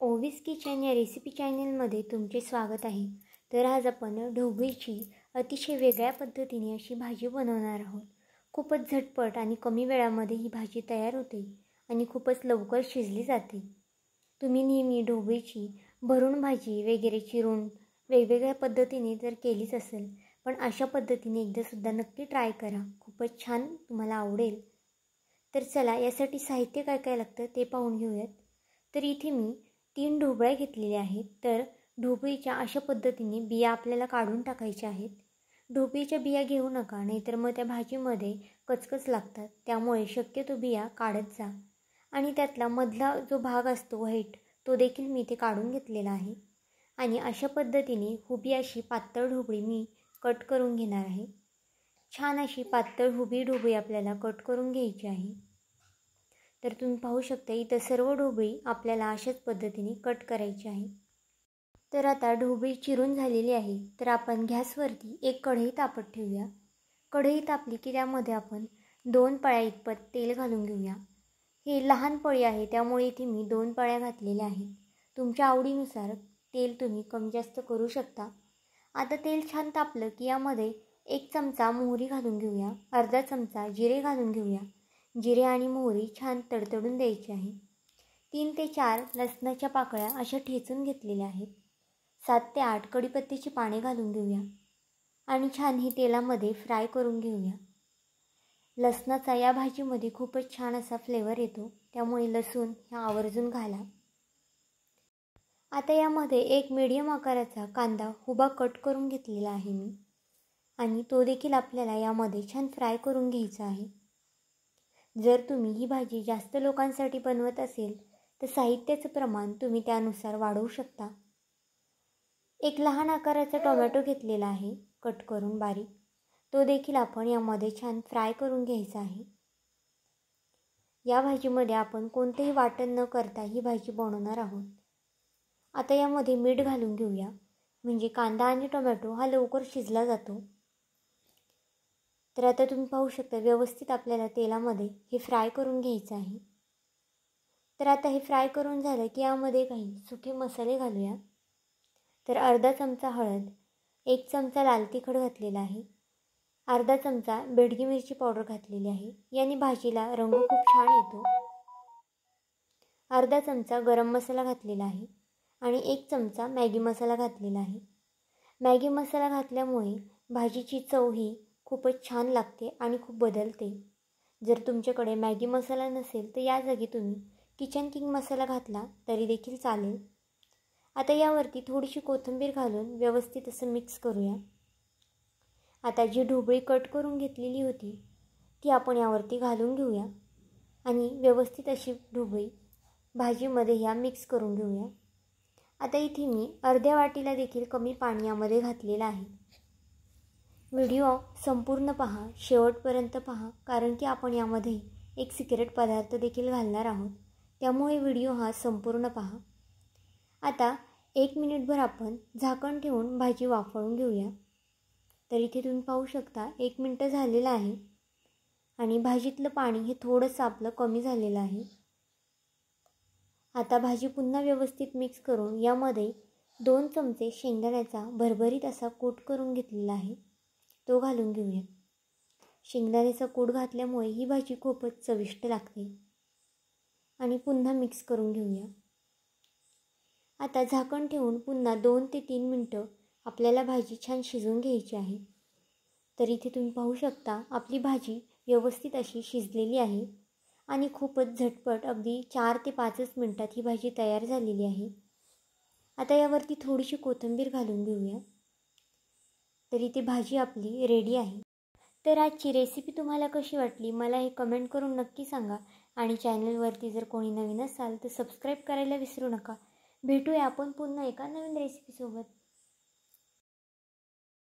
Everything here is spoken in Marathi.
ओवीज किचन या रेसिपी चॅनलमध्ये तुमचे स्वागत आहे। तर आज आपण ढोबळीची अतिशय वेगळ्या पद्धतीने अशी भाजी बनवणार आहोत। खूपच झटपट आणि कमी वेळामध्ये ही भाजी तयार होते आणि खूपच लवकर शिजली जाते। तुम्ही नेहमी ढोबळीची भरून भाजी वगैरे चिरून वेगवेगळ्या पद्धतीने जर केलीच असेल, पण अशा पद्धतीने एकदा सुद्धा नक्की ट्राय करा, खूपच छान तुम्हाला आवडेल। तर चला यासाठी साहित्य काय काय लागतं ते पाहून घेऊयात। तर इथे मी 3 ढोबळ्या घेतलेल्या आहेत। तर ढोबळीच्या अशा पद्धतीने बिया आपल्याला काढून टाकायच्या आहेत। ढोबळीच्या बिया घेऊ नका, नाहीतर मग त्या भाजीमध्ये कचकच लागतात। त्यामुळे शक्यतो बिया काढत जा आणि त्यातला मधला जो भाग असतो व्हाईट तो देखील मी इथे काढून घेतलेला आहे। आणि अशा पद्धतीने हुबी अशी पातळ ढोबळी मी कट करून घेणार आहे। छान अशी पातळ हुबी ढोबळी आपल्याला कट करून घ्यायची आहे। तर तुम्ही पाहू शकता इथं सर्व ढोबळी आपल्याला अशाच पद्धतीने कट करायची आहे। तर आता ढोबळी चिरून झालेली आहे। तर आपण गॅसवरती एक कढई तापत ठेवूया। कढई तापली की त्यामध्ये आपण 2 पळ्या इतपत तेल घालून घेऊया। हे लहान पळी आहे त्यामुळे इथे मी 2 पळ्या घातलेल्या आहेत। तुमच्या आवडीनुसार तेल तुम्ही कमी जास्त करू शकता। आता तेल छान तापलं की यामध्ये 1 चमचा मोहरी घालून घेऊया, अर्धा चमचा जिरे घालून घेऊया। जिरे आणि मोहरी छान तडतडून द्यायची आहे। 3 ते 4 लसणाच्या पाकळ्या अशा ठेचून घेतलेल्या आहेत। 7 ते 8 कढीपत्त्याची पाने घालून घेऊया आणि छान ही तेलामध्ये फ्राय करून घेऊया। लसणाचा या भाजीमध्ये खूपच छान असा फ्लेवर येतो, त्यामुळे लसूण हा आवर्जून घाला। आता यामध्ये एक मीडियम आकाराचा कांदा उभा कट करून घेतलेला आहे मी, आणि तो देखील आपल्याला यामध्ये छान फ्राय करून घ्यायचा आहे। जर तुम्ही ही भाजी जास्त लोकांसाठी बनवत असेल तर साहित्याचं प्रमाण तुम्ही त्यानुसार वाढवू शकता। एक लहान आकाराचा टोमॅटो घेतलेला आहे कट करून बारीक, तो देखील आपण यामध्ये छान फ्राय करून घ्यायचा आहे। या भाजीमध्ये आपण कोणतेही वाटण न करता ही भाजी बनवणार आहोत। आता यामध्ये मीठ घालून घेऊया, म्हणजे कांदा आणि टोमॅटो हा लवकर शिजला जातो। तर आता तुम्ही पाहू शकता व्यवस्थित आपल्याला तेलामध्ये हे फ्राय करून घ्यायचं आहे। तर आता हे फ्राय करून झालं की यामध्ये काही सुके मसाले घालूया। तर अर्धा चमचा हळद, 1 चमचा लाल तिखट घातलेला आहे, अर्धा चमचा बेडगी मिरची पावडर घातलेली आहे, याने भाजीला रंग खूप छान येतो। अर्धा चमचा गरम मसाला घातलेला आहे आणि 1 चमचा मॅगी मसाला घातलेला आहे। मॅगी मसाला घातल्यामुळे भाजीची चव ही खूपच छान लागते आणि खूप बदलते। जर तुमच्याकडे मॅगी मसाला नसेल तर या जागी तुम्ही किचन किंग मसाला घातला तरी देखील चालेल। आता यावरती थोडीशी कोथिंबीर घालून व्यवस्थित असं मिक्स करूया। आता जी ढोबळी कट करून घेतलेली होती ती आपण यावरती घालून घेऊया आणि व्यवस्थित अशी ढोबळी भाजीमध्ये ह्या मिक्स करून घेऊया। आता इथे मी अर्ध्या वाटीला देखील कमी पाणी यामध्ये घातलेलं आहे। व्हिडिओ संपूर्ण पहा, शेवटपर्यंत पहा, कारण की आपण यामध्ये एक सिक्रेट पदार्थ देखील घालणार आहोत, त्यामुळे व्हिडिओ हा संपूर्ण पहा। आता 1 मिनिटभर आपण झाकण ठेवून भाजी वाफवून घेऊया। तर इथे तुम्ही पाहू शकता 1 मिनिट झालेलं आहे आणि भाजीतलं पाणी हे थोडंसं आपलं कमी झालेलं आहे। आता भाजी पुन्हा व्यवस्थित मिक्स करून यामध्ये 2 चमचे शेंगदाण्याचा भरभरीत असा कूट करून घेतलेला आहे, तो घालून घेऊया। शेंगदाण्याचा कूट घातल्यामुळे ही भाजी खूपच चविष्ट लागते आणि पुन्हा मिक्स करून घेऊया। आता झाकण ठेवून पुन्हा 2 ते 3 मिनिटं आपल्याला भाजी छान शिजवून घ्यायची आहे। तर इथे तुम्ही पाहू शकता आपली भाजी व्यवस्थित अशी शिजलेली आहे आणि खूपच झटपट अगदी 4 ते 5 मिनिटात ही भाजी तयार झालेली आहे। आता यावरती थोडीशी कोथिंबीर घालून घेऊया। तर इथे भाजी आपली रेडी आहे। तर आजची रेसिपी तुम्हाला कशी वाटली मला हे कमेंट करून नक्की सांगा, आणि चॅनलवरती जर कोणी नवीन असाल तर सबस्क्राईब करायला विसरू नका। भेटूया आपण पुन्हा एका नवीन रेसिपीसोबत।